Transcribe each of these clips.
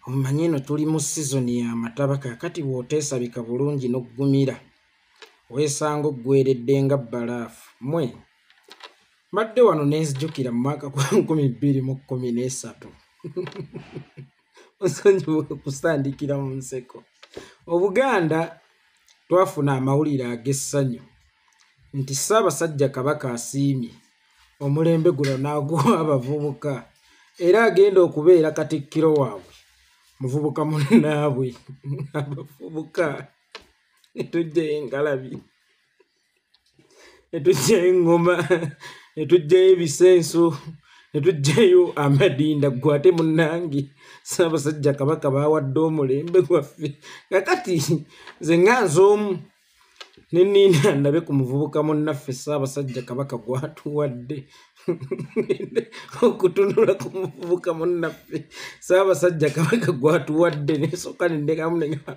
Omanyi eno tuli mu season ya mataba kakati bw'oteesabika bulungi n'oggumira weesanga oggweredde nga bbalaafu. Mmwe mbadde wano ne nzijukira mu mwaka gwa 2013 nsonyiwa okusandikira mu nseko. Obuganda twafuna amawulire ag'essanyu nti Ssaabasajja Kabaka asiimye omulembe guno n'aguwa abavubuka era agenda okubeera katikkiro waabwe muvubuka munnaabwe. Abavubuka netujjayo engalabi, netujjayo eŋŋoma, netujjayo ebisenso, netujjayo amadinda. Ggwe ate munnange Ssaabasajja Kabaka baawadde omulembe gwaffe. Kakati nze ŋŋanze omu ne nniina ndabe ku muvubuka munnaffe Ssaabasajja Kabaka gw'atuwadde okutunula ku muvubuka munnaffe Ssaabasajja Kabaka gw'atuwadde nesooka nendekamu nenga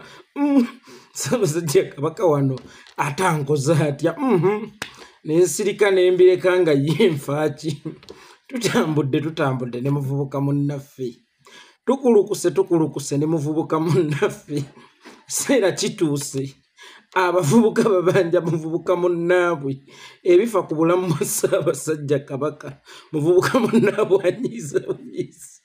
Ssaabasajja Kabaka wano atankoza atya nensirika nembireka nga ye nfaaki. Tutambudde ne muvubuka munnaffe, tukulukuse ne muvubuka munnaffe. Seera kituuse abavubuka babanja muvubuka munnaabwe, ebifa ku bulamu bwa Ssaabasajja Kabaka muvubuka munnaabwe anyiiza bunyiizi.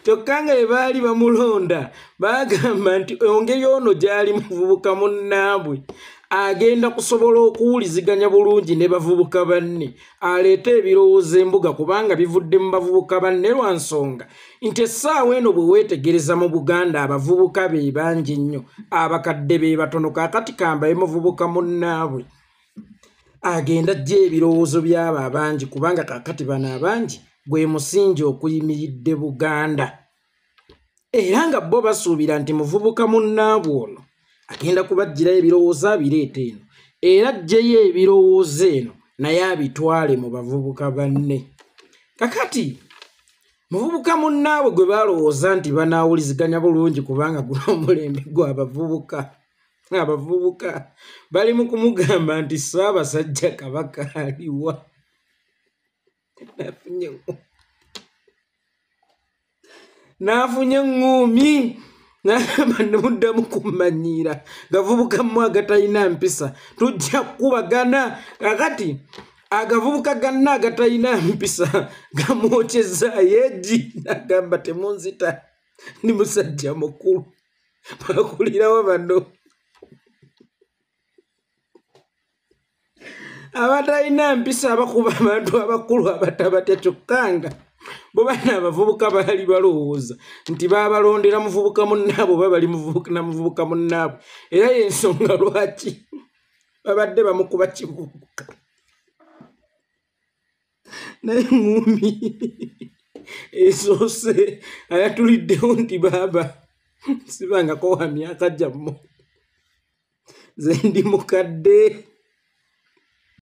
Kyokka nga bwe baali bamulonda baagamba nti engeri ono gy'ali muvubuka munnaabwe agenda kusobola okuwuliziganya bulungi ne bavubuka banne, aleeta ebirowoozo embuga kubanga bivudde mu bavubuka banne lwa nsonga nti essaawa eno bwe weetegereza mu Buganda abavubuka be bangi nnyo, abakadde be batono. Kaakati kambaye muvubuka munnaabwe agenda ajja ebirowoozo by'abo abangi kubanga kaakati bano abangi gwe musingi okuyimiridde Buganda, era nga bo basuubira nti muvubuka munnaabwe ono agenda kubaggyirayo ebirowoozo abireeta eno era aggyeyo ebirowoozo eno naye abitwale mu bavubuka banne. Kakati muvubuka munnaabwe gwe balowooza nti banaawuliziganya bulungi kubanga guno omulembe gw'abavubuka, abavubuka bali mu kumugamba nti Ssaabasajja Kabaka aliwa. Naafunye eŋŋuumi n'agamba nemuddamu kummanyiira gavubuka mmwe agatalina mpisa tujja kukubagana. Kakati agavubuka ganna agatalina mpisa gamwokyezaayo eggi n'agamba temunzita ndi musajja mukulu bakulirawo bano abatalina mpisa abakuba abantu abakulu abatabatya. Kyokkanga bo bana abavubuka baali balowooza nti baabalondera muvubuka munnaabwe oba bali na muvubuka munnaabwe, era y'ensonga lwaki babadde bamukuba kivubuka. Naye eŋŋuumi esoose ayatuliddewo nti baaba sibangako wa myaka gyammwe, nze ndi mukadde.